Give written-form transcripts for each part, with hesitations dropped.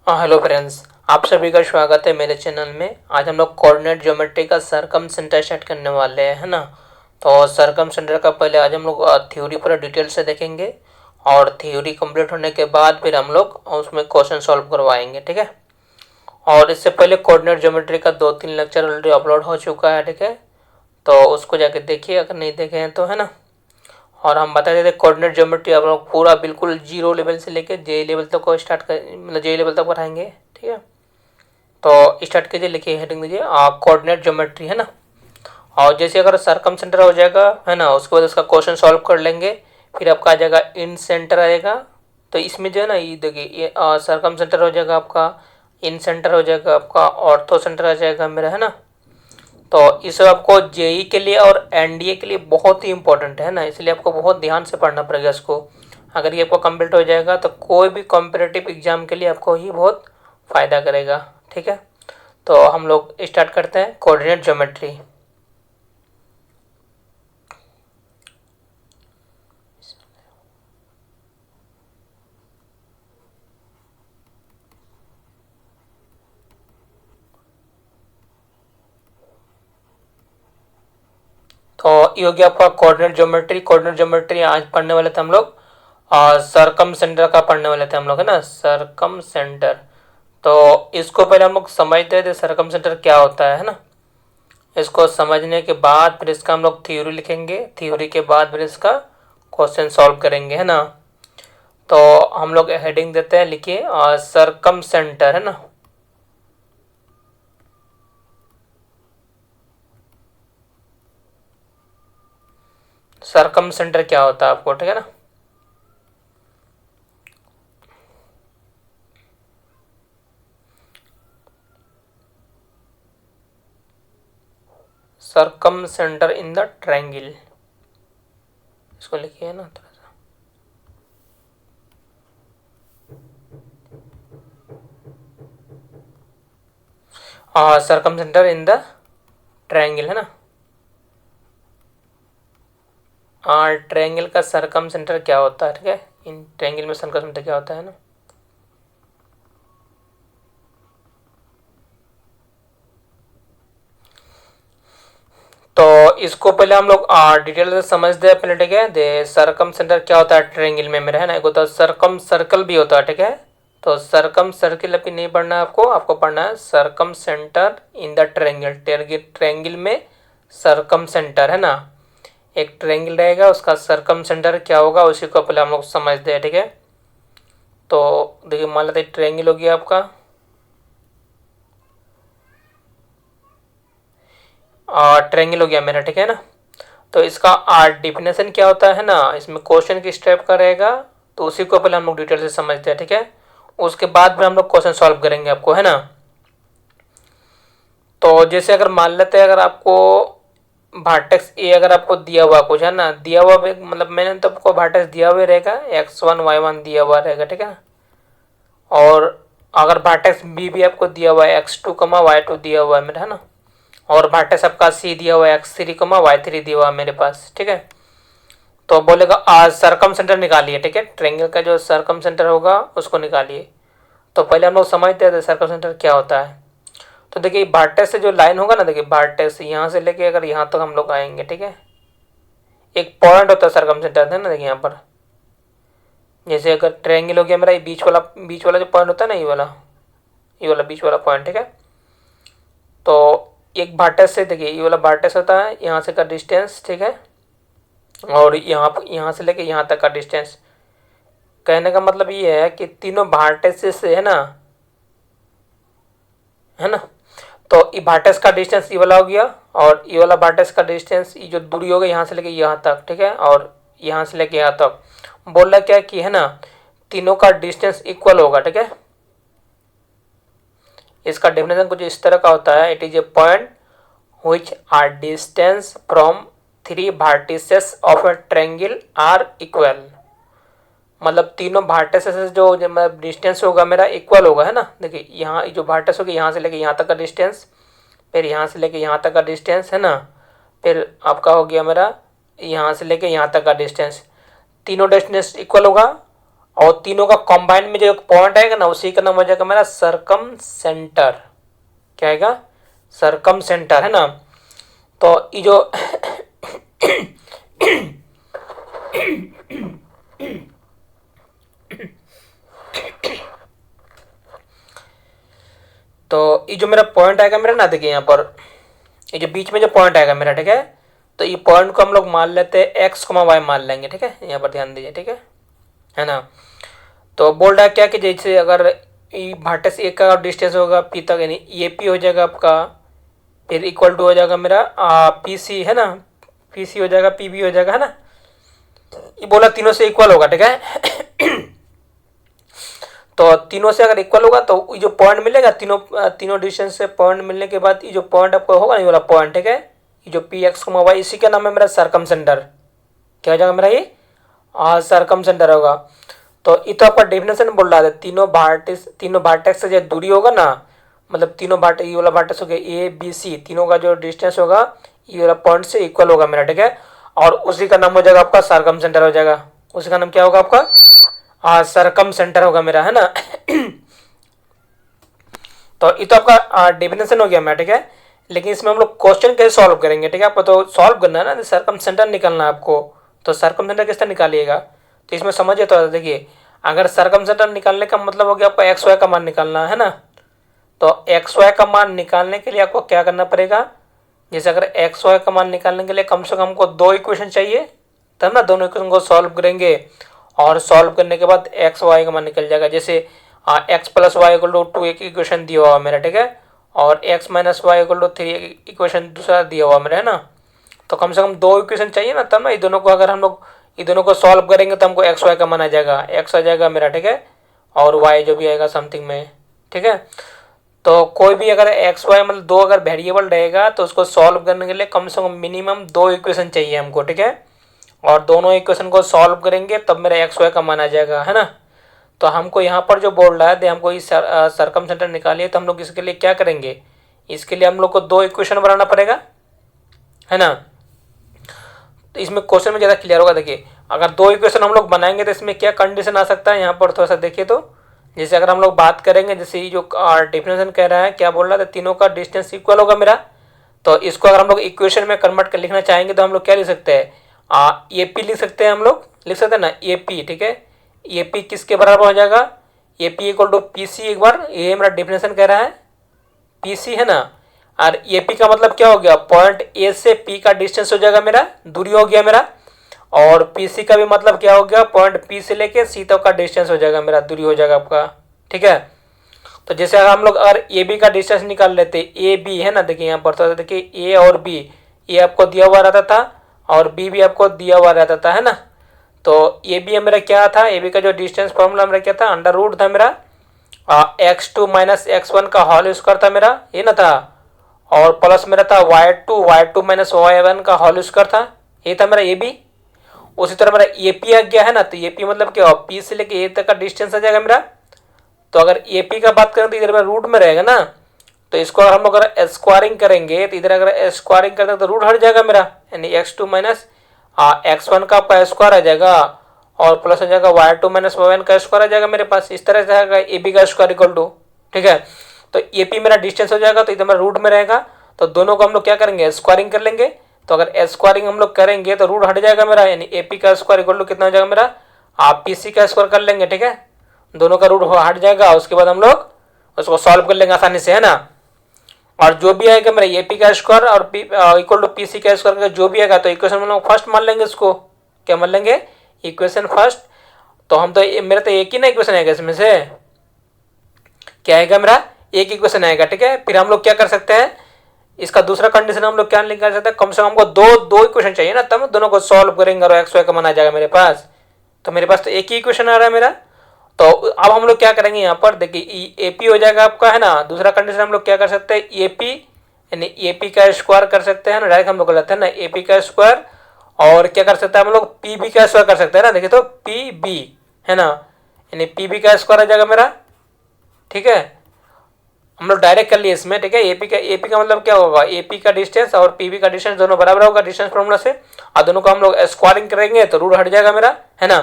Hello friends, आप सभी का स्वागत है मेरे चैनल में। आज हम लोग कोऑर्डिनेट ज्योमेट्री का सरकम सेंटर सेट करने वाले हैं, है ना। तो सरकम सेंटर का पहले आज हम लोग थ्योरी पूरा डिटेल से देखेंगे और थ्योरी कंप्लीट होने के बाद फिर हम लोग उसमें क्वेश्चन सॉल्व करवाएंगे, ठीक है। और इससे पहले कोऑर्डिनेट ज्योमेट्री का 2-3 लेक्चर ऑलरेडी अपलोड हो चुका है, ठीक है। तो उसको जाके देखिए अगर नहीं देखे हैं तो, है ना। और हम बता देते कोऑर्डिनेट ज्योमेट्री आप लोग पूरा बिल्कुल जीरो लेवल से लेके जे लेवल तक को स्टार्ट कर, मतलब जे लेवल तक पढ़ाएंगे, ठीक है। तो स्टार्ट कीजिए, लिखिए हेडिंग दीजिए कोऑर्डिनेट ज्योमेट्री, है ना। और जैसे अगर सरकम सेंटर हो जाएगा, है ना, उसके बाद उसका क्वेश्चन सॉल्व कर लेंगे। फिर आपका आ जाएगा इन सेंटर आएगा। तो इसमें जो है ना, ये देखिए ये सरकम सेंटर हो जाएगा आपका, इन सेंटर हो जाएगा आपका, ऑर्थो सेंटर आ जाएगा मेरा, है ना। तो इस आपको जेई के लिए और एनडीए के लिए बहुत ही इंपॉर्टेंट है ना, इसलिए आपको बहुत ध्यान से पढ़ना पड़ेगा इसको। अगर ये आपको कंप्लीट हो जाएगा तो कोई भी कॉम्पिटिटिव एग्जाम के लिए आपको ही बहुत फ़ायदा करेगा, ठीक है। तो हम लोग स्टार्ट करते हैं कोऑर्डिनेट ज्योमेट्री। तो ये हो गया आपका कोऑर्डिनेट ज्योमेट्री। कोऑर्डिनेट ज्योमेट्री आज पढ़ने वाले थे हम लोग, सरकम सेंटर का पढ़ने वाले थे हम लोग, है ना, सरकम सेंटर। तो इसको पहले हम लोग समझते थे सरकम सेंटर क्या होता है ना। इसको समझने के बाद फिर इसका हम लोग थ्योरी लिखेंगे, थ्योरी के बाद फिर इसका क्वेश्चन सॉल्व करेंगे, है ना। तो हम लोग हेडिंग देते हैं, लिखिए सरकम सेंटर, है ना। सरकम सेंटर क्या होता है आपको, ठीक है ना। सरकम सेंटर इन द ट्रायंगल, इसको लिखिए ना थोड़ा सा। सरकम सेंटर इन द ट्रायंगल, है ना। ट्रायंगल का सरकम सेंटर क्या होता है, ठीक है। इन ट्रायंगल में सरकम सेंटर क्या होता है ना। तो इसको पहले हम लोग डिटेल से समझते हैं पहले, ठीक है। दे सरकम सेंटर क्या होता है ट्रायंगल में मेरा, है ना। एक होता है सरकम सर्कल भी होता है, ठीक है। तो सरकम सर्किल अभी नहीं पढ़ना है आपको, आपको पढ़ना है circumcentre in the triangle. Triangle में सरकम सेंटर, है ना। एक ट्रायंगल रहेगा, उसका सरकम सेंटर क्या होगा उसी को पहले हम लोग समझते हैं, ठीक है। तो देखिए मान लेते हैं ट्रायंगल हो गया आपका, ट्रायंगल हो गया मेरा, ठीक है ना। तो इसका डिफिनेशन क्या होता है ना, इसमें क्वेश्चन की स्टेप का रहेगा। तो उसी को पहले हम लोग डिटेल से समझते हैं, ठीक है। उसके बाद फिर हम लोग क्वेश्चन सॉल्व करेंगे आपको, है ना। तो जैसे अगर मान लेते हैं, अगर आपको वर्टेक्स ए अगर आपको दिया हुआ कुछ, है ना, दिया हुआ मतलब मैंने तो आपको वर्टेक्स दिया हुआ रहेगा, x1 y1 दिया हुआ रहेगा, ठीक है। और अगर वर्टेक्स बी भी आपको दिया हुआ है x2 y2 दिया हुआ है मेरा, है ना। और वर्टेक्स आपका सी दिया हुआ है x3 y3 दिया हुआ है मेरे पास, ठीक है। तो बोलेगा आज सरकम सेंटर निकालिए, ठीक है। ट्रायंगल का जो सरकम सेंटर होगा उसको निकालिए। तो पहले हम लोग समझते थे सरकम सेंटर क्या होता है। तो देखिए वर्टेक्स से जो लाइन होगा ना, देखिए वर्टेक्स यहाँ से लेके अगर यहाँ तक हम लोग आएंगे, ठीक है। एक पॉइंट होता है सरकम सेंटर, है ना, देखिए यहाँ पर। जैसे अगर ट्रायंगल हो गया मेरा, ये बीच वाला जो पॉइंट होता है ना, ये वाला बीच वाला पॉइंट, ठीक है। तो एक वर्टेक्स से देखिए ये वाला वर्टेक्स होता है, यहाँ से का डिस्टेंस, ठीक है। और यहाँ से लेके यहाँ तक का डिस्टेंस। कहने का मतलब ये है कि तीनों वर्टेक्स से, है ना, है ना। तो ये वर्टेक्स का डिस्टेंस ये वाला हो गया, और ये वाला वर्टेक्स का डिस्टेंस, ये जो दूरी होगी यहाँ से लेके यहाँ तक, ठीक है। और यहाँ से लेके यहाँ तक बोल रहा क्या कि, है ना, तीनों का डिस्टेंस इक्वल होगा, ठीक है। इसका डेफिनेशन कुछ इस तरह का होता है, it is a point which are distance from three vertices of a triangle are equal। मतलब तीनों वर्टिसेस जो मतलब डिस्टेंस होगा मेरा इक्वल होगा, है ना। देखिए यहाँ जो वर्टिस होगी यहाँ से लेके यहाँ तक का डिस्टेंस, फिर यहाँ से लेके यहाँ तक का डिस्टेंस, है ना। फिर आपका हो गया मेरा यहाँ से लेके यहाँ तक का डिस्टेंस, तीनों डिस्टेंस इक्वल होगा। और तीनों का कॉम्बाइन में जो एक पॉइंट आएगा ना उसी का नाम हो जाएगा मेरा सरकम सेंटर। क्या आएगा? सरकम सेंटर, है ना। तो ये जो तो ये जो मेरा पॉइंट आएगा मेरा ना, देखिए यहाँ पर ये जो बीच में जो पॉइंट आएगा मेरा, ठीक है, तो ये पॉइंट को हम लोग मान लेते हैं एक्स कॉमा वाई मान लेंगे, ठीक है, यहाँ पर ध्यान दीजिए, ठीक है ना। तो बोल रहा है क्या कि जैसे अगर ये वर्टेक्स ए का डिस्टेंस होगा पी तक, यानी ये पी हो जाएगा आपका, फिर इक्वल टू हो जाएगा मेरा पी सी, है ना, पी सी हो जाएगा, पी बी हो जाएगा, है ना। ये बोला तीनों से इक्वल होगा, ठीक है। तो तीनों से अगर इक्वल होगा तो ये जो पॉइंट मिलेगा, तीनों डिस्टेंस से पॉइंट मिलने के बाद ये जो पॉइंट आपको होगा, ये वाला पॉइंट, ठीक है, ये जो पी एक्स कॉमा वाई, इसी का नाम है मेरा सरकम सेंटर। क्या हो जाएगा मेरा? ये सरकम सेंटर होगा। तो ये तो आपका डेफिनेशन बोल रहा है, तीनों वर्टेक्स से जो दूरी होगा ना, मतलब तीनों ये वाला वर्टेक्स हो गया ए बी सी, तीनों का जो डिस्टेंस होगा ये वाला पॉइंट से इक्वल होगा मेरा, ठीक है। और उसी का नाम हो जाएगा आपका सरकम सेंटर हो जाएगा। उसी का नाम क्या होगा आपका? सरकम सेंटर होगा मेरा, है ना। तो ये तो आपका डेफिनेशन हो गया मेरा, ठीक है। लेकिन इसमें हम लोग क्वेश्चन कैसे सॉल्व करेंगे, ठीक है। आपको तो सॉल्व करना है ना, सरकम सेंटर निकालना है आपको। तो सरकम सेंटर किस तरह निकालिएगा, तो इसमें समझिए। तो देखिए, अगर सरकम सेंटर निकालने का मतलब हो गया आपको एक्स वाई का मान निकालना है ना। तो एक्स वाई का मान निकालने के लिए आपको क्या करना पड़ेगा, जैसे अगर एक्स वाई का मान निकालने के लिए कम से कम हमको 2 इक्वेशन चाहिए, तब ना दोनों इक्वेशन को सॉल्व करेंगे। और सॉल्व करने के बाद एक्स वाई का मान निकल जाएगा। जैसे x plus y equal to 2 एक इक्वेशन दिया हुआ मेरा, ठीक है, और x minus y equal to 3 equation दूसरा दिया हुआ मेरा, है ना। तो कम से कम 2 इक्वेशन चाहिए ना, तब ना ये दोनों को अगर हम लोग ये दोनों को सॉल्व करेंगे तो हमको एक्स वाई का मान आ जाएगा, एक्स आ जाएगा मेरा, ठीक है, और वाई जो भी आएगा समथिंग में, ठीक है। तो कोई भी अगर एक्स वाई मतलब 2 अगर वेरिएबल रहेगा तो उसको सॉल्व करने के लिए कम से कम मिनिमम 2 इक्वेशन चाहिए हमको, ठीक है। और दोनों इक्वेशन को सॉल्व करेंगे तब मेरा एक्स वाई का मान आ जाएगा, है ना। तो हमको यहाँ पर जो बोल रहा है हमको इस सरकम सेंटर निकालिए, तो हम लोग इसके लिए क्या करेंगे, इसके लिए हम लोग को 2 इक्वेशन बनाना पड़ेगा, है ना। तो इसमें क्वेश्चन में ज़्यादा क्लियर होगा। देखिए, अगर 2 इक्वेशन हम लोग बनाएंगे तो इसमें क्या कंडीशन आ सकता है, यहाँ पर थोड़ा सा देखिए। तो जैसे अगर हम लोग बात करेंगे, जैसे ये जो डेफिनेशन कह रहा है, क्या बोल रहा है, तीनों का डिस्टेंस इक्वल होगा मेरा। तो इसको अगर हम लोग इक्वेशन में कन्वर्ट कर लिखना चाहेंगे तो हम लोग क्या लिख सकते हैं, ए पी लिख सकते हैं, हम लोग लिख सकते हैं ना, ए पी, ठीक है। ए पी किसके बराबर हो जाएगा, A P equal to P C, एक बार ये मेरा डेफिनेशन कह रहा है, पी सी, है ना। और ए पी का मतलब क्या हो गया, पॉइंट ए से पी का डिस्टेंस हो जाएगा मेरा, दूरी हो गया मेरा। और पी सी का भी मतलब क्या हो गया, पॉइंट पी से लेके सी तक का डिस्टेंस हो जाएगा मेरा, दूरी हो जाएगा आपका, ठीक है। तो जैसे अगर हम लोग अगर ए बी का डिस्टेंस निकाल लेते, ए बी, है ना, देखिए यहाँ पर तो देखिए ए और बी, ए आपको दिया हुआ रहता था और बी भी आपको दिया हुआ रहता था, है ना। तो ए बी मेरा क्या था, ए बी का जो डिस्टेंस फॉर्मूला मेरा क्या था, अंडर रूट था मेरा x2 माइनस x1 का होल स्क्वायर था मेरा, ये ना था। और प्लस मेरा था y2 माइनस y1 का होल स्क्वायर था, ये था मेरा ए बी। उसी तरह मेरा ए पी आ गया, है ना। तो ए पी मतलब क्या, पी से लेके ए तक का डिस्टेंस आ जाएगा मेरा। तो अगर ए पी का बात करें तो इधर मेरा रूट में रहेगा ना, तो इसको अगर हम लोग अगर स्क्वायरिंग करेंगे तो इधर अगर स्क्वायरिंग करते हैं तो रूट हट जाएगा मेरा, यानी x2 माइनस x1 का स्क्वायर आ जाएगा और प्लस हो जाएगा y2 माइनस y1 का स्क्वायर आ जाएगा मेरे पास। इस तरह से आएगा ए बी का स्क्वायर इक्वल टू, ठीक है। तो ए पी मेरा डिस्टेंस हो जाएगा, तो इधर मेरा रूट में रहेगा। तो दोनों को हम लोग क्या करेंगे, स्क्वायरिंग कर लेंगे। तो अगर स्क्वायरिंग हम लोग करेंगे तो रूट हट जाएगा मेरा, यानी ए पी का स्क्वायर इक्वल टू कितना हो जाएगा मेरा, आप पी सी का स्क्वायर कर लेंगे, ठीक है। दोनों का रूट हट जाएगा, उसके बाद हम लोग उसको सॉल्व कर लेंगे आसानी से, है ना। और जो भी आएगा मेरा ए पी का स्क्वायर और P equal to P C का स्क्वायर का जो भी आएगा, तो इक्वेशन हम लोग फर्स्ट मान लेंगे इसको। क्या मान लेंगे, इक्वेशन फर्स्ट। तो हम तो मेरा तो एक ही ना इक्वेशन आएगा, इसमें से क्या आएगा मेरा, एक इक्वेशन आएगा, ठीक है। फिर हम लोग क्या कर सकते हैं, इसका दूसरा कंडीशन हम लोग क्या निकाल सकते हैं, कम से कम हमको दो इक्वेशन चाहिए ना, तब दोनों को सॉल्व करेंगे और एक्स वाई का मान आ जाएगा मेरे पास। तो मेरे पास तो एक ही इक्वेशन आ रहा है मेरा। तो अब हम लोग क्या करेंगे, यहाँ पर देखिए ए पी हो जाएगा आपका, है ना। दूसरा कंडीशन हम लोग क्या कर सकते हैं, ए पी यानी ए पी का स्क्वायर कर सकते हैं ना, डायरेक्ट हम लोग लेते हैं ना ए पी का स्क्वायर। और क्या कर सकते हैं हम लोग, पी बी का स्क्वायर कर सकते हैं ना। देखिए तो पी बी, है ना, यानी पी बी का स्क्वायर आ जाएगा मेरा, ठीक है। हम लोग डायरेक्ट कर लिए इसमें, ठीक है। ए पी का मतलब क्या होगा, ए पी का डिस्टेंस और पी बी का डिस्टेंस दोनों बराबर होगा डिस्टेंस फॉर्मूला से, और दोनों को हम लोग स्क्वायरिंग करेंगे तो रूट हट जाएगा मेरा, है ना।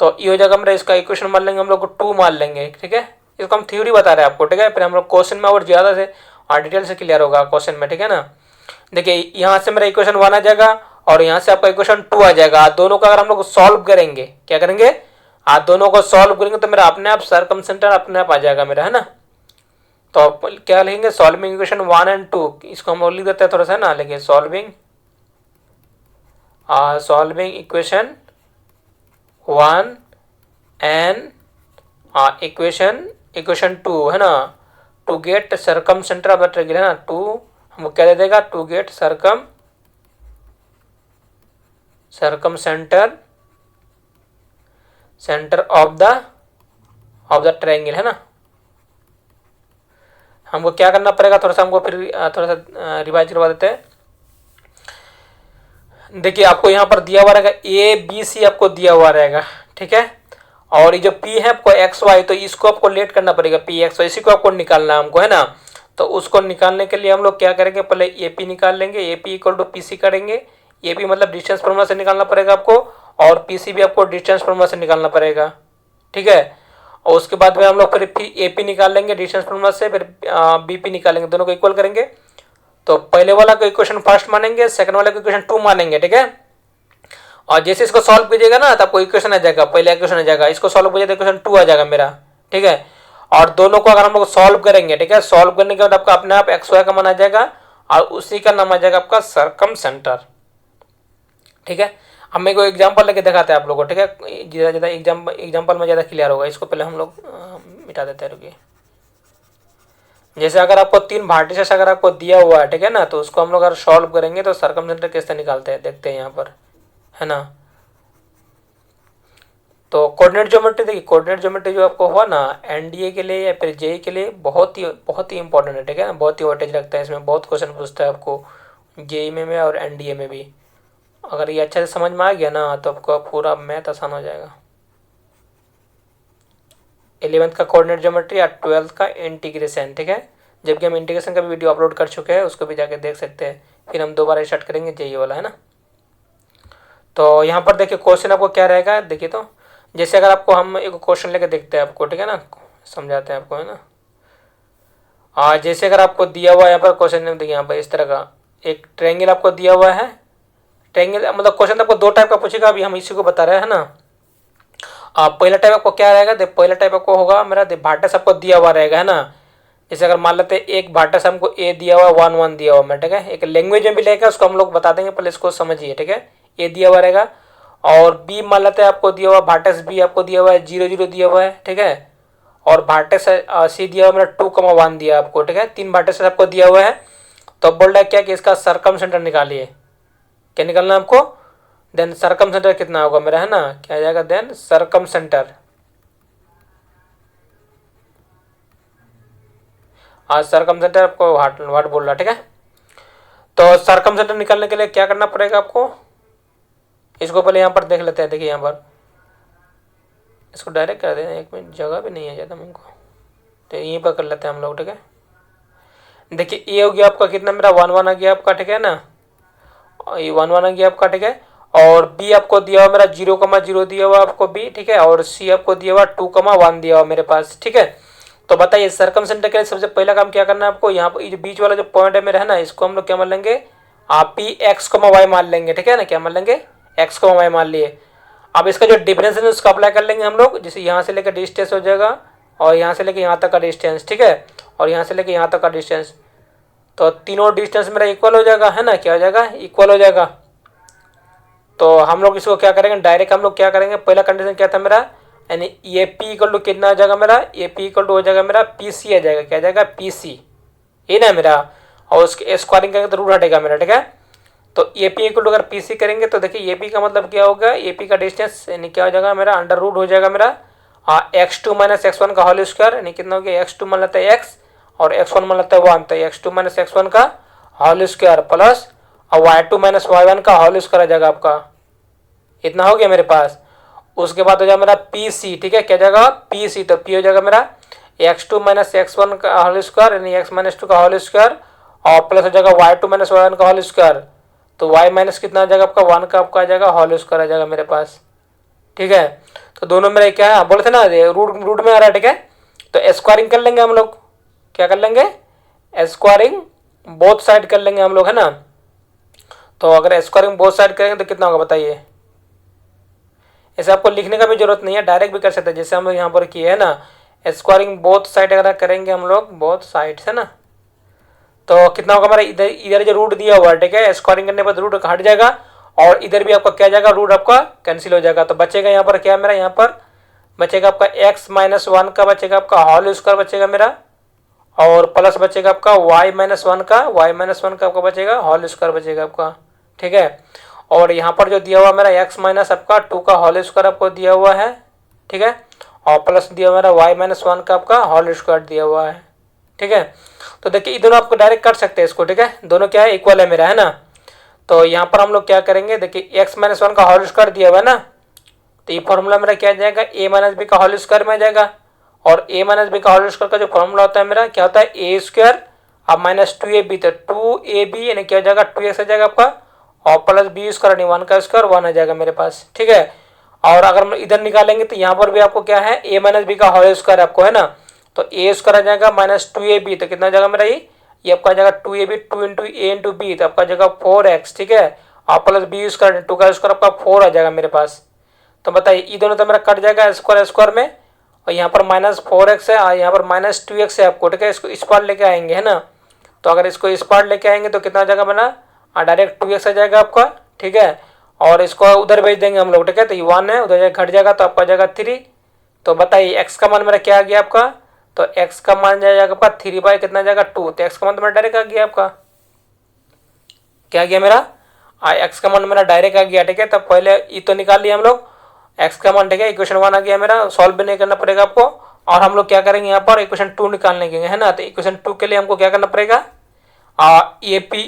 तो ये हो जाएगा मेरा, इसका इक्वेशन मान लेंगे हम लोग 2 मान लेंगे, ठीक है। इसको हम थ्योरी बता रहे हैं आपको, ठीक है। फिर हम लोग क्वेश्चन में और ज़्यादा से और डिटेल से क्लियर होगा क्वेश्चन में, ठीक है ना। देखिए यहाँ से मेरा इक्वेशन 1 आ जाएगा और यहाँ से आपका इक्वेशन 2 आ जाएगा। दोनों का अगर हम लोग सॉल्व करेंगे, क्या करेंगे, आज दोनों को सॉल्व करेंगे तो मेरा अपने आप सरकमसेंटर अपने आप आ जाएगा मेरा, है ना। तो क्या लिखेंगे, सॉल्विंग इक्वेशन 1 एंड 2, इसको हम और लिख देते हैं थोड़ा सा ना, लिखिए सॉल्विंग इक्वेशन 1 एंड इक्वेशन 2, है ना, to get circumcentre of the triangle, है ना। टू हमको क्या दे देगा, to get centre of the triangle, है ना। हमको क्या करना पड़ेगा, थोड़ा सा हमको फिर थोड़ा सा रिवाइज करवा देते हैं। देखिए आपको यहाँ पर दिया हुआ रहेगा ABC आपको दिया हुआ रहेगा, ठीक है। और ये जो P है आपको XY, तो इसको आपको लेट करना पड़ेगा, PXY, इसी को आपको निकालना है हमको, है ना। तो उसको निकालने के लिए हम लोग क्या करेंगे, पहले AP निकाल लेंगे, AP इक्वल टू PC करेंगे। AP मतलब डिस्टेंस फॉर्मूला से निकालना पड़ेगा आपको, और PC भी आपको डिस्टेंस फॉर्मूला से निकालना पड़ेगा, ठीक है। और उसके बाद में हम लोग फिर AP निकाल लेंगे डिस्टेंस फॉर्मूला से, फिर BP निकालेंगे, दोनों को इक्वल करेंगे। तो पहले वाला को इक्वेशन फर्स्ट मानेंगे, सेकंड वाले को इक्वेशन 2 मानेंगे, ठीक है। और जैसे इसको सॉल्व कीजिएगा ना तो आपको इक्वेशन आ जाएगा, पहले इक्वेशन आ जाएगा, इसको सॉल्व कीजिए तो इक्वेशन 2 आ जाएगा मेरा, ठीक है। और दोनों को अगर हम लोग सॉल्व करेंगे, ठीक है, सॉल्व करने के बाद आपका अपने आप XY का मान आ जाएगा और उसी का नाम आ जाएगा आपका सरकमसेंटर, ठीक है। अब मैं कोई एग्जांपल लेके दिखाते हैं आप लोगों को, ठीक है, ज़्यादा एग्जांपल में ज़्यादा क्लियर होगा। इसको पहले हम लोग मिटा देते हैं, रुकिए। जैसे अगर आपको 3 वर्टिसेस अगर आपको दिया हुआ है, ठीक है ना, तो उसको हम लोग अगर सॉल्व करेंगे तो सरकमसेंटर कैसे निकालते हैं देखते हैं यहाँ पर, है ना। तो कोऑर्डिनेट ज्योमेट्री, देखिए कोऑर्डिनेट ज्योमेट्री जो आपको हुआ ना NDA के लिए या फिर JEE के लिए बहुत ही इंपॉर्टेंट है, ठीक है ना, बहुत ही वेटेज रखता है, इसमें बहुत क्वेश्चन पूछता है आपको JEE में और NDA में भी। अगर ये अच्छे से समझ में आ गया ना तो आपको पूरा मैथ आसान हो जाएगा। 11th का कोऑर्डिनेट ज्योमेट्री या 12th का इंटीग्रेशन, ठीक है। जबकि हम इंटीग्रेशन का भी वीडियो अपलोड कर चुके हैं, उसको भी जाके देख सकते हैं। फिर हम दोबारा स्टार्ट करेंगे JEE वाला, है ना। तो यहाँ पर देखिए क्वेश्चन आपको क्या रहेगा, देखिए तो जैसे अगर आपको हम एक क्वेश्चन लेके देखते हैं आपको, ठीक है ना, समझाते हैं आपको, है ना। जैसे अगर आपको दिया हुआ है यहाँ पर क्वेश्चन, देखिए यहाँ पर इस तरह का एक ट्रायंगल आपको दिया हुआ है। ट्रायंगल मतलब क्वेश्चन आपको 2 टाइप का पूछेगा, अभी हम इसी को बता रहे हैं, है ना। पहला टाइप आपको क्या रहेगा, पहला टाइप आपको होगा मेरा वर्टेक्स आपको दिया हुआ रहेगा, है ना। जैसे अगर मान लेते हैं एक वर्टेक्स हमको A दिया हुआ 1 1 दिया हुआ, ठीक है, एक लैंग्वेज में भी लेगा, उसको हम लोग बता देंगे, पहले इसको समझिए, ठीक है। A दिया हुआ रहेगा और B मान लेते हैं आपको दिया हुआ वर्टेक्स B आपको दिया हुआ है 0 0 दिया हुआ है, ठीक है। और वर्टेक्स C दिया हुआ मेरा 2 1 दिया आपको, ठीक है। 3 वर्टेक्स आपको दिया हुआ है। तो बोल रहा है क्या कि इसका सरकमसेंटर निकालिए, क्या निकालना है आपको, देन सरकमसेंटर कितना होगा मेरा, है ना, क्या आ जाएगा, देन सरकमसेंटर आज सरकमसेंटर आपको वाट बोल रहा, ठीक है। तो सरकमसेंटर निकालने के लिए क्या करना पड़ेगा आपको, इसको पहले यहाँ पर देख लेते हैं। देखिए यहाँ पर इसको डायरेक्ट कर दें, 1 मिनट, जगह भी नहीं है ज़्यादा हमको, तो यहीं पर कर लेते हैं हम लोग, ठीक है। देखिए ये हो गया आपका कितना, मेरा 1 1 आ गया आपका, ठीक है ना, ये 1 1 आ गया आपका, ठीक है। और B आपको दिया हुआ मेरा 0 0 दिया हुआ आपको B, ठीक है। और C आपको दिया हुआ 2 1 दिया हुआ मेरे पास, ठीक है। तो बताइए सरकमसेंटर के लिए सबसे पहला काम क्या करना है आपको, यहाँ पर ये बीच वाला जो पॉइंट है मेरा, है ना, इसको हम लोग क्या मान लेंगे, आप P X Y मान लेंगे, ठीक है ना, क्या मान लेंगे, X Y मान लिए। अब इसका जो डिफरेंस है उसको अप्लाई कर लेंगे हम लोग, जैसे यहाँ से लेकर डिस्टेंस हो जाएगा और यहाँ से लेकर यहाँ तक का डिस्टेंस, ठीक है, और यहाँ से लेकर यहाँ तक का डिस्टेंस, तो तीनों डिस्टेंस मेरा इक्वल हो जाएगा, है ना, क्या हो जाएगा, इक्वल हो जाएगा। तो हम लोग इसको क्या करेंगे, डायरेक्ट हम लोग क्या करेंगे, पहला कंडीशन क्या था मेरा, यानी ए पी इक्वल टू कितना आ जाएगा मेरा, ए पी इक्वल टू हो जाएगा मेरा PC आ जाएगा, क्या आ जाएगा, PC, ये ना मेरा। और उसके स्क्वायरिंग करेंगे तो रूट हटेगा मेरा, ठीक है। तो ए पी इक्वल टू अगर PC करेंगे तो देखिए ए पी का मतलब क्या होगा, ए पी का डिस्टेंस यानी क्या हो जाएगा मेरा, अंडर रूट हो जाएगा मेरा x2 - x1 का होल स्क्वायर, यानी कितना हो गया, x2 मान लेता है x और x1 मान लेता है 1, तो x2 - x1 का होल स्क्वायर प्लस और y2 - y1 का होल स्क्वायर आ जाएगा आपका, इतना हो गया मेरे पास। उसके बाद हो जाएगा मेरा PC, ठीक है, क्या जाएगा PC, तो P हो जाएगा मेरा x2 - x1 का होल स्क्वायर यानी x - 2 का होल स्क्वायर और प्लस हो जाएगा y2 - y1 का होल स्क्वायर, तो y माइनस कितना आ जाएगा आपका 1 का आपका आ जाएगा होल स्क्वायर आ जाएगा मेरे पास, ठीक है। तो दोनों मेरा क्या है, बोले थे ना रूट रूट में आ रहा है, ठीक है। तो स्क्वायरिंग कर लेंगे हम लोग, क्या कर लेंगे, स्क्वायरिंग बोथ साइड कर लेंगे हम लोग, है ना। तो अगर स्क्वायरिंग बोथ साइड करेंगे तो कितना होगा बताइए। ऐसे आपको लिखने का भी जरूरत नहीं है, डायरेक्ट भी कर सकते हैं, जैसे हम लोग यहाँ पर किए है ना। स्क्वायरिंग बोथ साइड अगर करेंगे हम लोग, बोथ साइड है ना, तो कितना होगा हमारा, इधर इधर जो रूट दिया हुआ है, ठीक है, स्क्वायरिंग करने पर रूट हट जाएगा और इधर भी आपका क्या जाएगा, रूट आपका कैंसिल हो जाएगा। तो बचेगा यहाँ पर क्या, मेरा यहाँ पर बचेगा आपका x-1 का बचेगा आपका होल स्क्वायर बचेगा मेरा, और प्लस बचेगा आपका y-1 का, y-1 का आपका बचेगा होल स्क्वायर बचेगा आपका, ठीक है। और यहाँ पर जो दिया हुआ मेरा x माइनस आपका 2 का होल स्क्वायर आपको दिया हुआ है, ठीक है, और प्लस दिया हुआ मेरा y-1 का आपका होल स्क्वायर दिया हुआ है, ठीक है। तो देखिए ये दोनों आपको डायरेक्ट कर सकते हैं इसको, ठीक है, दोनों क्या है, इक्वल है मेरा, है ना। तो यहाँ पर हम लोग क्या करेंगे, देखिए x-1 का होल स्क्वायर दिया हुआ है ना, तो ये फॉर्मूला मेरा क्या जाएगा, a माइनस बी का होल स्क्वायर में जाएगा। और a माइनस बी का होल स्क्वायर का जो फॉर्मूला होता है मेरा क्या होता है, ए स्क्वायर अब माइनस 2ab, तो 2ab यानी क्या हो जाएगा, 2x आ जाएगा आपका, और प्लस बी स्क्वायर यानी 1 का स्क्वायर 1 आ जाएगा मेरे पास, ठीक है। और अगर हम इधर निकालेंगे तो यहाँ पर भी आपको क्या है, a माइनस बी का होल स्क्वायर आपको, है ना। तो ए स्क्वायर आ जाएगा माइनस 2ab, तो कितना आ जाएगा मेरा, ये आपका आ जाएगा 2ab 2 इंटू ए इंटू बी, तो आपका जगह 4x, ठीक है, और प्लस बी स्क्वायर 2 का स्क्वायर आपका 4 आ जाएगा मेरे पास। तो बताइए ये दोनों तो मेरा कट जाएगा स्क्वायर स्क्वायर में, और यहाँ पर -4x है और यहाँ पर -2x है आपको, ठीक है। इसको इस पार लेके आएंगे, है ना। तो अगर इसको इस पार लेके आएंगे तो कितना आ जाएगा मेरा, डायरेक्ट 2x आ जाएगा आपका, ठीक है। और इसको उधर भेज देंगे हम लोग, ठीक है, तो ये 1 है, उधर घट जाएगा तो आपका जाएगा 3। तो बताइए x का मान मेरा क्या आ गया आपका, तो x का मान जाएगा आपका 3 कितना आ जाएगा 2, तो x का मान तो मेरा डायरेक्ट आ गया आपका, क्या आ गया मेरा, x का मान मेरा डायरेक्ट आ गया, ठीक है। तब पहले ये तो निकाल लिया हम लोग x का मान, ठीक है, इक्वेशन 1 आ गया मेरा, सॉल्व भी नहीं करना पड़ेगा आपको। और हम लोग क्या करेंगे यहाँ पर इक्वेशन 2 निकालने के, है ना। तो इक्वेशन 2 के लिए हमको क्या करना पड़ेगा, A P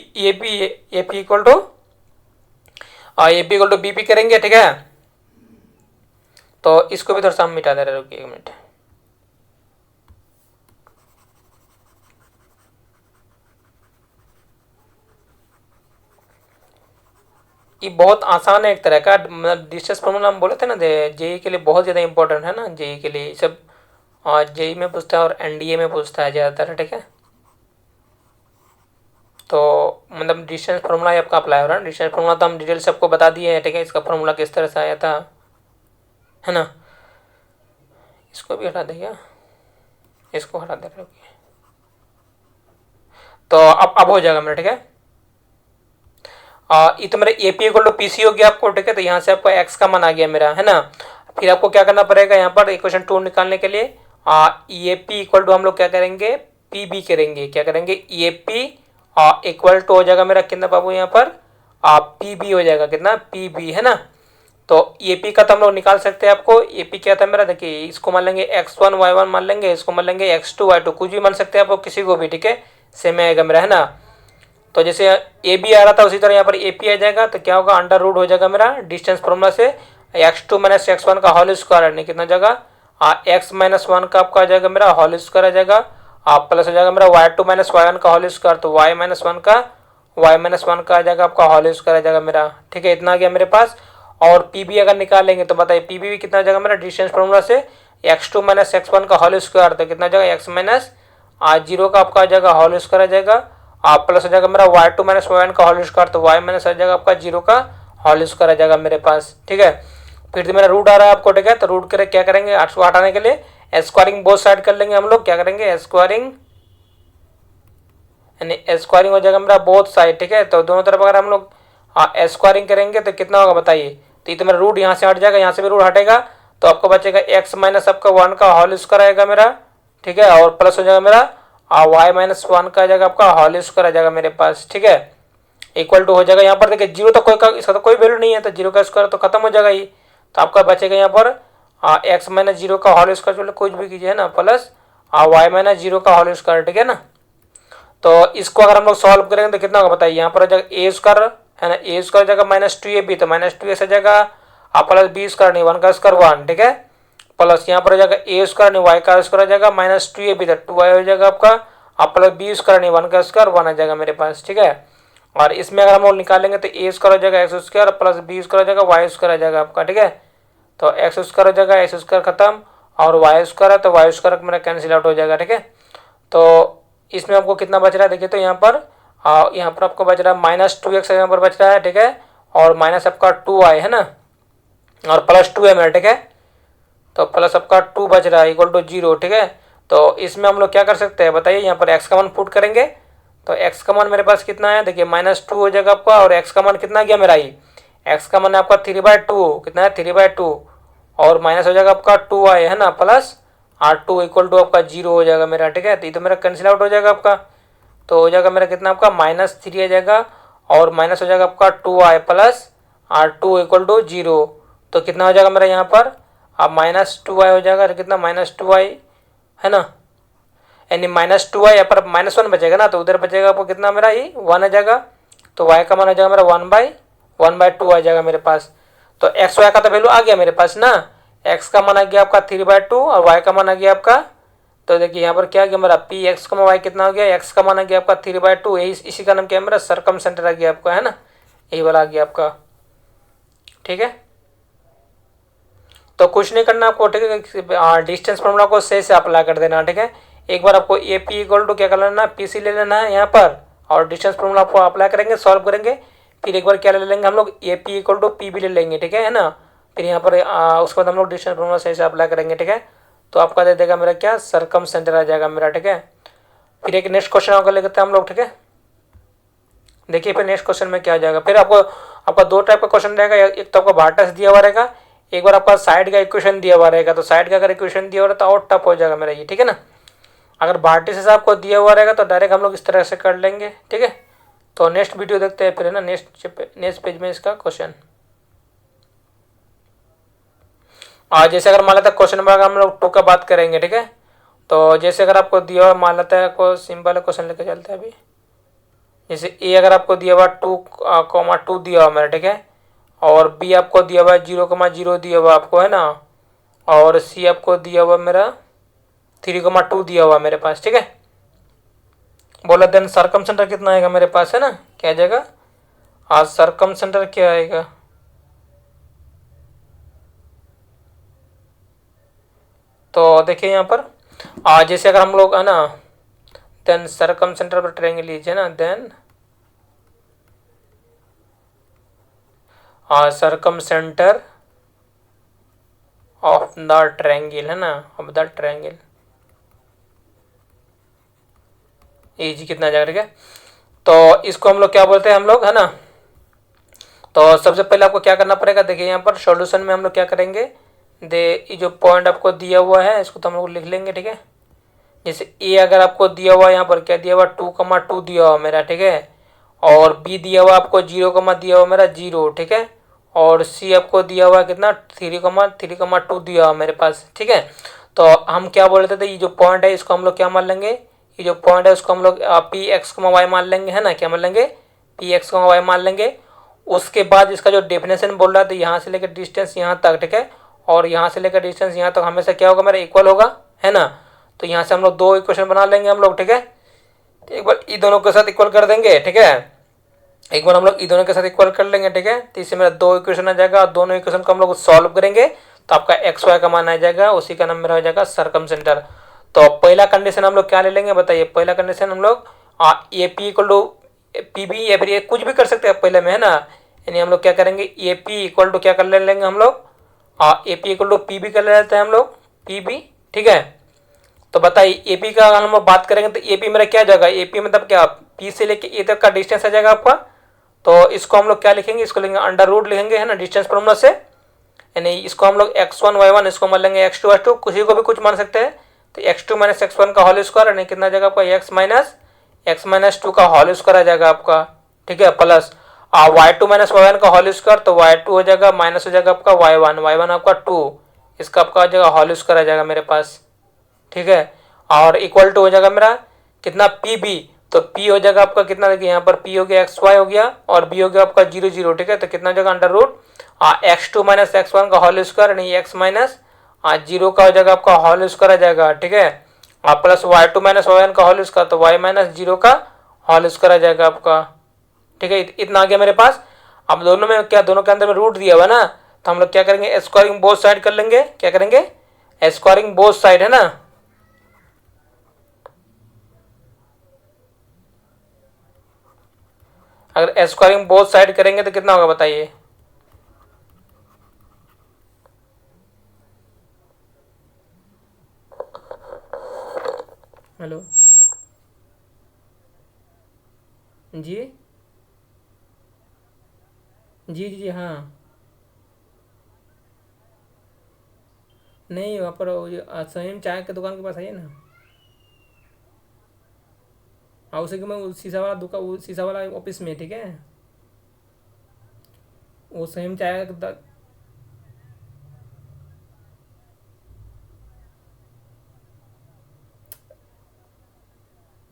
equal to B P करेंगे, ठीक है। तो इसको भी थोड़ा सा हम मिटा दे रहे, रुकिए 1 मिनट। ये बहुत आसान है एक तरह का, मतलब डिस्टेंस फॉर्मूला हम बोले थे ना, जेई के लिए बहुत ज़्यादा इंपॉर्टेंट है ना, जेई के लिए सब, और जेई में पूछता है और एनडीए में पूछता है ज़्यादातर, ठीक है। तो मतलब डिस्टेंस फार्मूला ही आपका अप्लाई हो रहा है, डिस्टेंस फार्मूला तो हम डिटेल से आपको बता दिए हैं, ठीक है, इसका फार्मूला किस तरह से आया था, है ना। इसको भी हटा देगा, इसको हटा दे रहे, तो अब हो जाएगा मेरा, ठीक है। ये तो मेरा A P equal to P C हो गया आपको, ठीक है। तो यहाँ से आपको एक्स का मान आ गया मेरा, है ना। फिर आपको क्या करना पड़ेगा यहाँ पर इक्वेशन 2 निकालने के लिए, ए पी इक्वल टू हम लोग क्या करेंगे, पी बी करेंगे, क्या करेंगे, ए पी इक्वल टू हो जाएगा मेरा कितना बाबू यहाँ पर, पी बी हो जाएगा कितना, पी बी, है ना। तो ए पी का तो हम लोग निकाल सकते हैं, आपको ए पी क्या था मेरा, देखिए इसको मान लेंगे x1 y1 मान लेंगे, इसको मान लेंगे x2 y2, कुछ भी मान सकते हैं आप किसी को भी, ठीक है, सेम आएगा मेरा, है ना। तो जैसे ए बी आ रहा था उसी तरह यहाँ पर ए पी आ जाएगा, तो क्या होगा, अंडर रूट हो जाएगा मेरा डिस्टेंस फॉर्मूला से x2 माइनस x1 का होल स्क्वायर, नहीं कितना जाएगा, x माइनस 1 का आपका आ जाएगा मेरा होल स्क्वायर आ जाएगा, प्लस हो जाएगा मेरा y2 माइनस y1 का होल स्क्वायर, तो y माइनस 1 का आ जाएगा आपका होल स्क्वायर आ जाएगा मेरा, ठीक है, इतना आ गया मेरे पास। और पी बी अगर निकालेंगे तो बताइए पी बी कितना आ जाएगा मेरा डिस्टेंस फॉर्मूला से x2 माइनस x1 का होल स्क्वायर, तो कितना आ जाएगा x माइनस 0 का आपका आ जाएगा होल स्क्वायर आ जाएगा, प्लस हो जाएगा मेरा y2 माइनस y1 का होल स्क्वायर, तो y माइनस आ जाएगा आपका 0 का होल स्क्वायर आ जाएगा मेरे पास, ठीक है। फिर मेरा रूट आ रहा है आपको, ठीक है, तो रूट करे क्या करेंगे, 8 को हटाने के लिए स्क्वायरिंग बोथ साइड कर लेंगे हम लोग, क्या करेंगे स्क्वायरिंग, यानी स्क्वायरिंग हो जाएगा मेरा बोथ साइड, ठीक है। तो दोनों तरफ अगर हम लोग स्क्वायरिंग करेंगे तो कितना होगा बताइए, तो ये तो मेरा रूट यहाँ से हट जाएगा, यहाँ से भी रूट हटेगा, तो आपको बचेगा x माइनस आपका 1 का होल स्क्वायर आएगा मेरा, ठीक है, और प्लस हो जाएगा मेरा y माइनस 1 का आ जाएगा आपका होल स्क्वायर आ जाएगा मेरे पास, ठीक है, इक्वल टू हो जाएगा। यहाँ पर देखिए जीरो तो इसका तो कोई वैल्यू नहीं है, तो जीरो का स्क्वायर तो खत्म हो जाएगा ये, तो आपका बचेगा यहाँ पर x माइनस 0 का होल स्क्वायर, चलो कुछ भी कीजिए, है ना, प्लस y माइनस 0 का होल स्क्वायर, ठीक है ना। तो इसको अगर हम लोग सॉल्व करेंगे तो कितना होगा बताइए, यहाँ पर हो जाएगा ए स्क्वायर, है ना, ए स्क्वायर जाएगा माइनस 2ab, तो माइनस 2x आ जाएगा, प्लस बी स्क्वायर नहीं 1 का स्क्वायर 1, ठीक है, प्लस यहाँ पर हो जाएगा ए स्क्वायर नहीं y का स्क्वायर आ जाएगा माइनस 2ab, तो 2y हो जाएगा आपका, प्लस बी स्क्वायर नहीं 1 का स्क्वायर 1 आ जाएगा मेरे पास, ठीक है। और इसमें अगर हम लोग निकालेंगे तो ए स्क्वायर हो जाएगा x square plus b square हो जाएगा वाई स्क्वायर आ जाएगा आपका, ठीक है। तो एक्स स्क्वायर हो जाएगा, एक्स स्क्वायर खत्म, और वाई स्क्वायर है तो वाई स्क्वायर मेरा कैंसिल आउट हो जाएगा। ठीक है, तो इसमें आपको कितना बच रहा है देखिए, तो यहाँ पर आपको बच रहा है -2x यहाँ पर बच रहा है। ठीक है, और माइनस आपका 2y है ना, और +2 है मेरा। ठीक है, तो प्लस आपका 2 बच रहा है इक्वल टू 0। ठीक है, तो इसमें हम लोग क्या कर सकते हैं बताइए, यहाँ पर x का मान पुट करेंगे, तो x का मान मेरे पास कितना है देखिए -2 हो जाएगा आपका, और x का मान कितना गया मेरा, ये x का मान है आपका 3/2, कितना है 3/2, और माइनस हो जाएगा आपका 2y है ना, प्लस R2 इक्वल टू आपका 0 हो जाएगा मेरा। ठीक है, तो ये तो मेरा कैंसिल आउट हो जाएगा आपका, तो हो जाएगा मेरा कितना आपका -3 आ जाएगा, और माइनस हो जाएगा आपका 2y plus R2 equal to 0, तो कितना हो जाएगा मेरा यहाँ पर अब -2y हो जाएगा, कितना -2y है ना, यानी -2y यहाँ पर -1 बचेगा ना, तो उधर बचेगा आपको कितना मेरा ये 1 आ जाएगा, तो y का मान हो जाएगा मेरा 1/2 आ जाएगा मेरे पास। तो एक्स वाई का तो वैल्यू आ गया मेरे पास ना, x का मान आ गया आपका 3/2 और y का मान आ गया आपका, तो देखिए यहाँ पर क्या आ गया मेरा पी एक्स का वाई कितना हो गया, x का मान आ गया आपका 3/2, यही इसी का नाम क्या है मेरा सरकमसेंटर आ गया आपका, है ना, यही वाला आ गया आपका। ठीक है, तो कुछ नहीं करना आपको। ठीक है, डिस्टेंस फॉर्मूला को सही से अप्लाई कर देना। ठीक है, एक बार आपको ए पी इक्वल टू क्या कर लेना, पी सी ले लेना है यहाँ पर, और डिस्टेंस फॉर्मूला आपको अप्लाई करेंगे, सॉल्व करेंगे, फिर एक बार क्या ले लेंगे हम लोग, A P equal to P भी ले लेंगे। ठीक है ना, फिर यहाँ पर उसके बाद हम लोग डिस्टेंस फॉर्मूला सही से अप्लाई करेंगे। ठीक है, तो आपका दे देगा मेरा क्या सरकमसेंटर आ जाएगा मेरा। ठीक है, फिर एक नेक्स्ट क्वेश्चन आपका लेते हैं हम लोग। ठीक है, देखिए फिर नेक्स्ट क्वेश्चन में क्या आ जाएगा, फिर आपका दो टाइप का क्वेश्चन रहेगा, एक तो आपका बार्टस दिया हुआ रहेगा, एक बार आपका साइड का इक्वेशन दिया हुआ रहेगा। तो साइड का अगर इक्वेशन दिया हुआ रहता है तो और टफ हो जाएगा मेरा ये। ठीक है ना, अगर बार्टिस आपको दिया हुआ रहेगा तो डायरेक्ट हम लोग इस तरह से कर लेंगे। ठीक है, तो नेक्स्ट वीडियो देखते हैं फिर, है ना, नेक्स्ट पेज में इसका क्वेश्चन। आज जैसे अगर मान लेते हैं क्वेश्चन नंबर हम लोग 2 का बात करेंगे। ठीक है, तो जैसे अगर आपको दिया हुआ मान लेता है, आपको सिंपल क्वेश्चन लेके चलते हैं अभी। जैसे ए अगर आपको दिया हुआ 2,2 दिया हुआ मेरा। ठीक है, और बी आपको दिया हुआ 0,0 दिया हुआ आपको, है ना, और सी आपको दिया हुआ मेरा 3,2 दिया हुआ मेरे पास। ठीक है, बोला देन सरकमसेंटर कितना आएगा मेरे पास, है ना, क्या आ जाएगा आज सरकमसेंटर क्या आएगा, तो देखिए यहाँ पर जैसे अगर हम लोग, है ना, देन सरकमसेंटर पर ट्रायंगल लीजिए ना, देन सरकमसेंटर ऑफ द ट्रायंगल, है ना, ऑफ द ट्रायंगल जी कितना जाएगा। ठीक है, तो इसको हम लोग क्या बोलते हैं हम लोग, है ना, तो सबसे पहले आपको क्या करना पड़ेगा, देखिए यहाँ पर सॉल्यूशन में हम लोग क्या करेंगे, ये जो पॉइंट आपको दिया हुआ है इसको तो हम लोग लिख लेंगे। ठीक है, जैसे ए अगर आपको दिया हुआ यहाँ पर क्या दिया हुआ 2,2 दिया हुआ मेरा। ठीक है, और बी दिया हुआ आपको 0, दिया हुआ मेरा 0। ठीक है, और सी आपको दिया हुआ कितना 3,2 दिया हुआ मेरे पास। ठीक है, तो हम क्या बोल रहे थे, ये जो पॉइंट है इसको हम लोग क्या मान लेंगे, ये जो पॉइंट है उसको हम लोग पी एक्स वाई मान लेंगे, है ना, क्या मान लेंगे पी एक्स वाई मान लेंगे। उसके बाद इसका जो डेफिनेशन बोल रहा है, तो यहाँ से लेकर डिस्टेंस यहाँ तक, ठीक है, और यहाँ से लेकर डिस्टेंस यहाँ तक हमेशा क्या होगा मेरा इक्वल होगा, है ना, तो यहाँ से हम लोग 2 इक्वेशन बना लेंगे हम लोग। ठीक है, एक बार ई दोनों के साथ इक्वल कर देंगे। ठीक है, एक बार हम लोग ई दोनों के साथ इक्वल कर लेंगे। ठीक है, तो इससे मेरा 2 इक्वेशन आ जाएगा, और दोनों इक्वेशन को हम लोग सॉल्व करेंगे तो आपका एक्स वाई का मान आ जाएगा, उसी का नाम मेरा हो जाएगा सरकमसेंटर। तो पहला कंडीशन हम लोग क्या ले लेंगे बताइए, पहला कंडीशन हम लोग A P equal to P B, या फिर कुछ भी कर सकते हैं पहले में, है ना, यानी हम लोग क्या करेंगे ए पी इक्वल टू क्या कर ले लेंगे हम लोग, A P equal to P B कर लेते हैं हम लोग, पी बी। ठीक है, तो बताइए ए पी का अगर हम लोग बात करेंगे तो ए पी मेरा क्या आ जाएगा, ए पी मतलब क्या पी से लेके ए तक का डिस्टेंस आ जाएगा आपका, तो इसको हम लोग क्या लिखेंगे, इसको लिखेंगे अंडर रूट लिखेंगे, है ना, डिस्टेंस फॉर्मूला से, यानी इसको हम लोग x1 y1 इसको मान लेंगे x2 y2, किसी को भी कुछ मान सकते हैं, तो x2 माइनस x1 का होल स्क्वायर, यानी कितना आ जाएगा आपका x माइनस 2 का होल स्क्वायर आ जाएगा आपका। ठीक है, प्लस y2 माइनस y1 का होल स्क्वायर, तो y2 हो जाएगा माइनस हो जाएगा आपका y1 आपका 2, इसका आपका आ जाएगा होल स्क्वायर आ जाएगा मेरे पास। ठीक है, और इक्वल टू हो जाएगा मेरा कितना पी बी, तो p हो जाएगा आपका कितना, देखिए यहाँ पर p हो गया xy हो गया, और b हो गया आपका 0 0। ठीक है, तो कितना हो जाएगा under root x2 minus x1 का होल स्क्वायर, यानी x माइनस 0 का हो जाएगा आपका होल स्क्वायर आ जाएगा। ठीक है, प्लस y2 माइनस y1 का होल स्क्वायर, तो y माइनस 0 का होल स्क्वायर आ जाएगा आपका। ठीक है, इतना आ गया मेरे पास। अब दोनों में क्या, दोनों के अंदर में रूट दिया हुआ ना, तो हम लोग क्या करेंगे, स्क्वायरिंग बोथ साइड कर लेंगे। क्या करेंगे, स्क्वायरिंग बोथ साइड, है ना। अगर स्क्वायरिंग बोथ साइड करेंगे तो कितना होगा बताइए। हेलो जी जी जी जी हाँ। नहीं, वहाँ पर वो जो सहीम चाय की दुकान के पास आइए ना। हाँ, उसी के मैं वो शीशा वाला दुकान, वो शीशा वाला ऑफिस में, ठीक है। वो सहीम चाय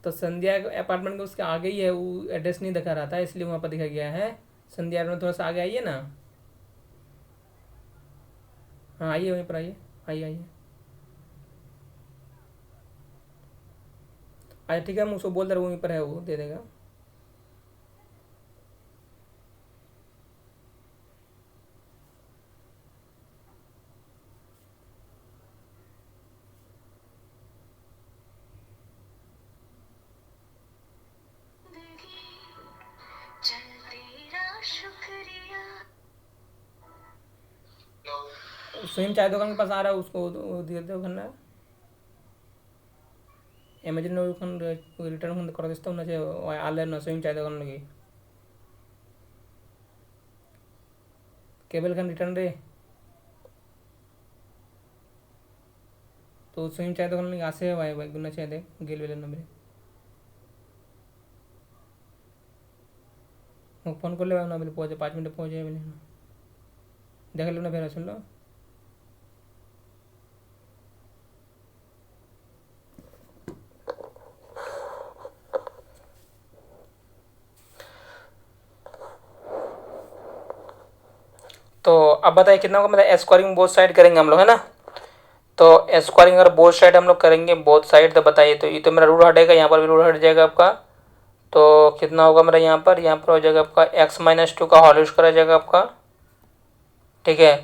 तो संध्या अपार्टमेंट के उसके आगे ही है, वो एड्रेस नहीं दिखा रहा था इसलिए वहाँ पर दिखा गया है। संध्या में थोड़ा सा आगे आइए ना। हाँ आइए, वहीं पर आइए। आइए आइए। अच्छा ठीक है, हम उसको बोल दे रहे, वहीं पर है, वो दे देगा। सेम चाय दुकान के पास आ रहा है, उसको दे दो करना। अमेजन रिटर्न कर दिस्ता ना आले ना सेम चाय दुकान लगी केबल खान रिटर्न रे। तो सेम चाय दुकान लगी आसे भाई भाई गुना चाय दे गेल वेले ना मेरे वो फोन कर ले ना मेरे पहुंचे 5 मिनट पहुंचे मैंने देख लो ना फिर सुन लो। तो अब बताइए कितना होगा, मतलब स्क्वायरिंग बोथ साइड करेंगे हम लोग, है ना। तो स्क्वायरिंग अगर बोथ साइड हम लोग करेंगे, बोथ साइड, तो बताइए, तो ये तो मेरा रूट हटेगा, यहाँ पर भी रूट हट जाएगा आपका। तो कितना होगा मेरा, यहाँ पर हो जाएगा आपका x-2 का होल स्क्वायर आ जाएगा आपका, ठीक है।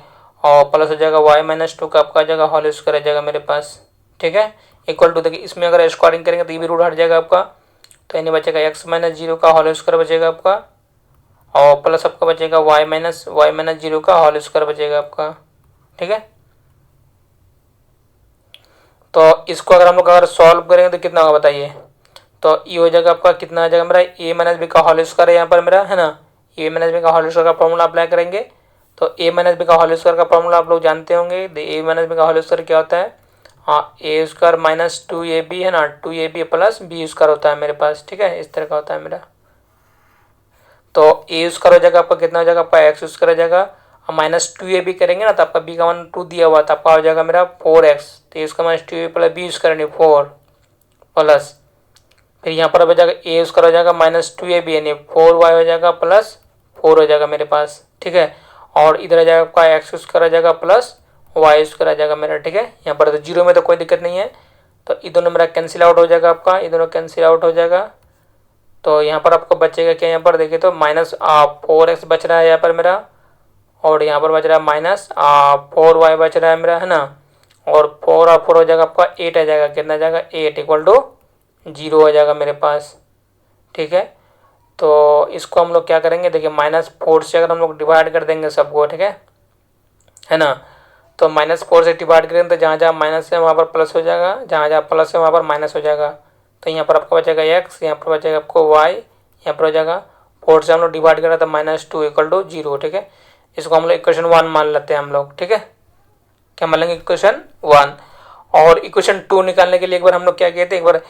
और प्लस हो जाएगा y-2 का आपका आ जाएगा होल स्क्वायर आ जाएगा मेरे पास, ठीक है। इक्वल टू, देखिए इसमें अगर स्क्वायरिंग करेंगे तो ये भी रूट हट जाएगा आपका। तो यानी बचेगा x-0 का होल स्क्वायर बचेगा आपका, और प्लस आपका बचेगा y-0 का होल स्क्वायर बचेगा आपका, ठीक है। तो इसको अगर हम लोग अगर सॉल्व करेंगे तो कितना होगा बताइए। तो ये हो जाएगा आपका, कितना आ जाएगा मेरा, a-b का होल स्क्वायर है यहाँ पर मेरा, है ना। a-b का होल स्क्वायर का फॉर्मूला अप्लाई करेंगे। तो a-b का होल स्क्वायर का फॉर्मूला आप लोग जानते होंगे। a-b का होल स्क्वायर क्या होता है, हाँ, ए स्क्वायर माइनस 2ab, है ना, 2ab प्लस बी स्क्वायर होता है मेरे पास, ठीक है, इस तरह का होता है मेरा। तो ए स्क्वायर हो जाएगा आपका, कितना हो जाएगा आपका, एक्स स्क्वायर हो जाएगा, और माइनस 2ab करेंगे ना तो आपका b का मान 2 दिया हुआ था, आपका हो जाएगा मेरा 4x। तो इसका minus 2ab plus b square यानी 4 प्लस, फिर यहाँ पर हो जाएगा ए स्क्वायर हो जाएगा माइनस 2ab यानी 4y हो जाएगा प्लस 4 हो जाएगा मेरे पास, ठीक है। और इधर आ जाएगा आपका एक्स स्क्वायर आ जाएगा प्लस वाई स्क्वायर आ जाएगा मेरा, ठीक है। यहाँ पर तो जीरो में तो कोई दिक्कत नहीं है। तो ये दोनों मेरा कैंसिल आउट हो जाएगा आपका, ये दोनों कैंसिल आउट हो जाएगा। तो यहाँ पर आपको बचेगा क्या, यहाँ पर देखिए तो माइनस 4x बच रहा है यहाँ पर मेरा, और यहाँ पर बच रहा है माइनस 4y बच रहा है मेरा, है ना। और 4 हो जाएगा आपका 8 आ जाएगा, कितना आ जाएगा 8 इक्वल टू 0 आ जाएगा मेरे पास, ठीक है। तो इसको हम लोग क्या करेंगे, देखिए -4 से अगर हम लोग डिवाइड कर देंगे सबको, ठीक है ना। तो -4 से डिवाइड करेंगे तो जहाँ जहाँ माइनस है वहाँ पर प्लस हो जाएगा, जहाँ जहाँ प्लस है वहाँ पर माइनस हो जाएगा। तो यहाँ पर आपको बचेगा x, यहाँ पर बचेगा आपको y, यहाँ पर हो जाएगा 4 से हम लोग डिवाइड करें तो -2 इक्वल टू 0, ठीक है। इसको हम लोग इक्वेशन 1 मान लेते हैं हम लोग, ठीक है। क्या मान लेंगे, इक्वेशन 1। और इक्वेशन 2 निकालने के लिए एक बार हम लोग क्या किए थे, एक बार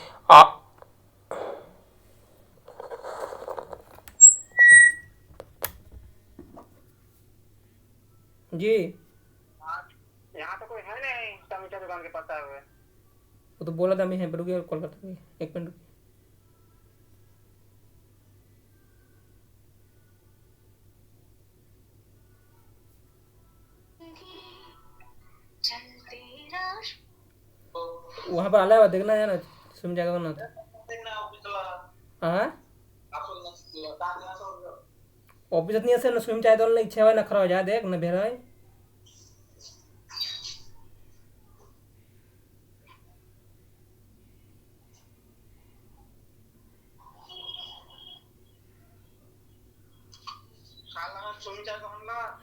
जी, यहाँ तो कोई है नहीं टमाटर दुकान के पास आए हुए। वो तो बोला था मैं यहीं पर, रुकिए कॉल करता हूँ, एक मिनट। वहाँ पर आला हुआ देखना है ना, सुन जाएगा ना। हाँ ऑफिस नहीं है ना, स्विम चाहे तो इच्छा है ना, खरा हो जाए देख ना भेरा है।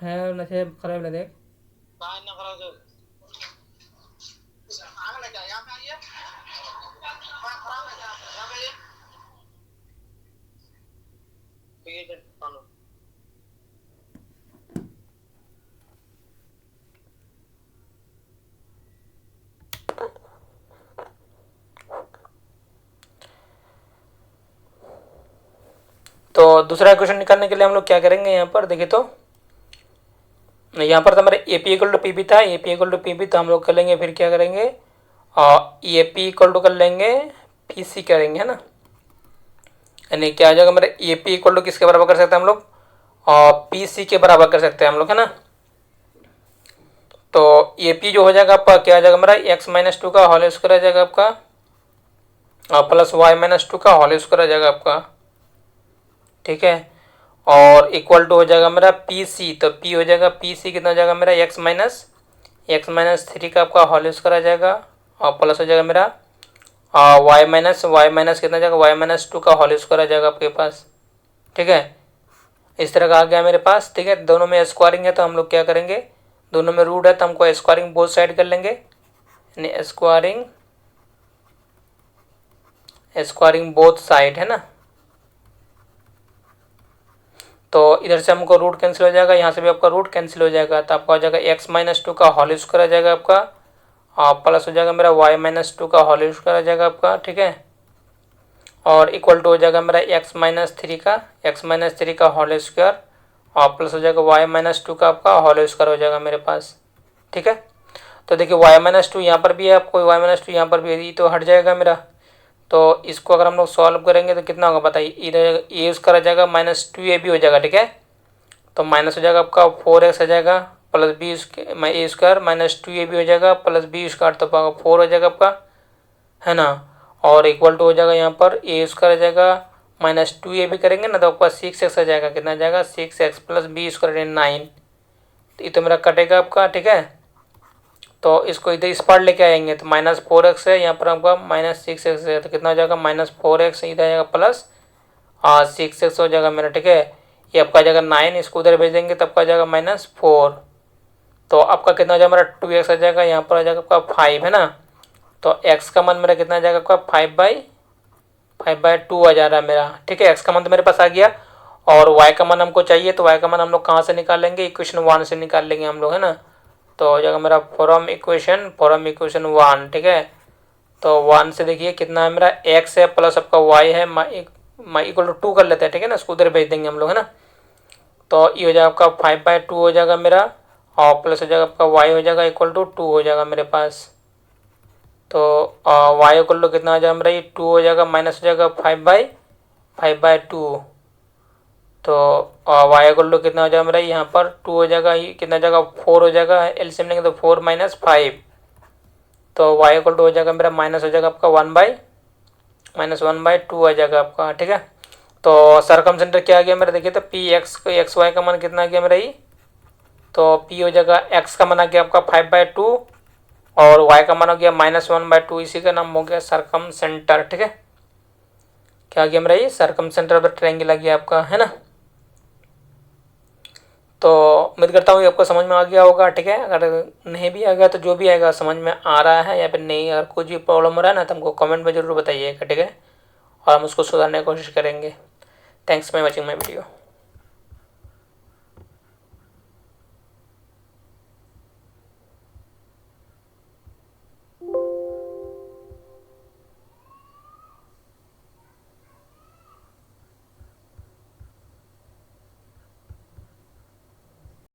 है नशे खराब ना देख तो दूसरा क्वेश्चन निकालने के लिए हम लोग क्या करेंगे, यहाँ पर देखिए तो यहाँ पर तो हमारे A P equal to P B था, A P equal to P B, तो हम लोग कर लेंगे फिर क्या करेंगे, ए पी इक्वल टू कर लेंगे पी सी करेंगे, है ना। यानी क्या आ जाएगा हमारे ए पी इक्वल टू किसके बराबर कर सकते हैं हम लोग, पी सी के बराबर कर सकते हैं हम लोग, है ना। तो ए पी जो हो जाएगा आपका क्या आ जाएगा हमारा एक्स माइनस टू का होल स्क्वायर आ जाएगा आपका, प्लस वाई माइनस टू का होल स्क्वायर आ जाएगा आपका, ठीक है। और इक्वल टू हो जाएगा मेरा पी सी, तो पी हो जाएगा पी सी कितना हो जाएगा मेरा एक्स माइनस थ्री का आपका होल स्क्वायर आ जाएगा, और प्लस हो जाएगा मेरा वाई माइनस कितना जाएगा वाई माइनस टू का होल स्क्वायर आ जाएगा आपके पास, ठीक है। इस तरह का आ गया मेरे पास, ठीक है। दोनों में स्क्वायरिंग है तो हम लोग क्या करेंगे, दोनों में रूट है तो हमको स्क्वायरिंग बोथ साइड कर लेंगे, यानी स्क्वायरिंग बोथ साइड, है ना। तो इधर से हमको रूट कैंसिल हो जाएगा, यहाँ से भी आपका रूट कैंसिल हो जाएगा, तो आपका हो जाएगा एक्स माइनस टू का होल स्क्वायर आ जाएगा आपका, और प्लस हो जाएगा मेरा वाई माइनस टू का होल स्क्वायर आ जाएगा आपका, ठीक है। और इक्वल टू हो जाएगा मेरा एक्स माइनस थ्री का होल स्क्वायर, और प्लस हो जाएगा वाई माइनस टू का आपका होल स्क्वायर हो जाएगा मेरे पास, ठीक है। तो देखिए वाई माइनस टू यहाँ पर भी है, आपको वाई माइनस टू यहाँ पर भी है, तो हट जाएगा मेरा। तो इसको अगर हम लोग सॉल्व करेंगे तो कितना होगा बताइए, इधर ए उसका आ जाएगा माइनस टू ए भी हो जाएगा, ठीक है। तो माइनस हो जाएगा आपका 4x आ जाएगा, प्लस बी ए स्क्वायर माइनस टू ए भी हो जाएगा, प्लस बी स्क्वायर तो 4 हो जाएगा आपका, है ना। और इक्वल टू हो जाएगा यहाँ पर ए स्क्वायर आ जाएगा माइनस टू ए भी करेंगे ना तो आपका 6x आ जाएगा, कितना आ जाएगा 6x प्लस बी स्क्वायर 9, तो ये तो मेरा कटेगा आपका, ठीक है। तो इसको इधर इस पार लेके आएंगे तो माइनस 4x है, यहाँ पर आपका माइनस 6x है, तो कितना हो जाएगा माइनस 4x, इधर आ जाएगा प्लस 6x हो जाएगा मेरा, ठीक है। ये आपका आ जाएगा 9, इसको उधर भेज देंगे तब का आ जाएगा -4, तो आपका कितना हो जाएगा मेरा 2x आ जाएगा, यहाँ पर आ जाएगा आपका 5, है ना। तो x का मान मेरा कितना आ जाएगा आपका 5/2 आ जा रहा है मेरा, ठीक है। x का मान तो मेरे पास आ गया, और y का मान हमको चाहिए, तो y का मान हम लोग कहाँ से निकालेंगे, इक्वेशन 1 से निकाल लेंगे हम लोग, है ना। तो हो जाएगा मेरा फ्रॉम इक्वेशन 1, ठीक है। तो 1 से देखिए कितना है मेरा x है प्लस आपका y है, इक्वल टू 2 कर लेते हैं, ठीक है ना, इसको उधर भेज देंगे हम लोग, है ना। तो ये हो जाएगा आपका 5/2 हो जाएगा मेरा, और प्लस हो जाएगा आपका y हो जाएगा इक्वल टू 2 हो जाएगा मेरे पास। तो y इक्वल टू कितना हो जाएगा मेरा, ये 2 हो जाएगा, माइनस हो जाएगा 5/2, तो y इक्वल टू कितना हो जाएगा मेरा, यहाँ पर 2 हो जाएगा, ये कितना जाएगा 4 हो जाएगा, एलसीएम लेंगे तो 4 - 5, तो y इक्वल टू हो जाएगा मेरा माइनस हो जाएगा आपका 1/2 आ जाएगा आपका, ठीक है। तो सरकम सेंटर क्या आ गया मेरा, देखिए तो पी एक्स वाई का मान कितना आ गया मेरा, ये तो पी हो जाएगा एक्स का मान आ गया आपका 5/2, और वाई का मान हो गया -1/2, इसी का नाम हो गया सरकम सेंटर, ठीक है। क्या आ गया मेरा, ये सरकम सेंटर ऑफ द ट्रायंगल आ गया आपका, है ना। तो उम्मीद करता हूँ कि आपको समझ में आ गया होगा, ठीक है। अगर नहीं भी आ गया तो जो भी आएगा समझ में आ रहा है या फिर नहीं, अगर कुछ भी प्रॉब्लम हो रहा है ना तो हमको कमेंट में ज़रूर बताइएगा, ठीक है, और हम उसको सुधारने की कोशिश करेंगे। Thanks for watching my video.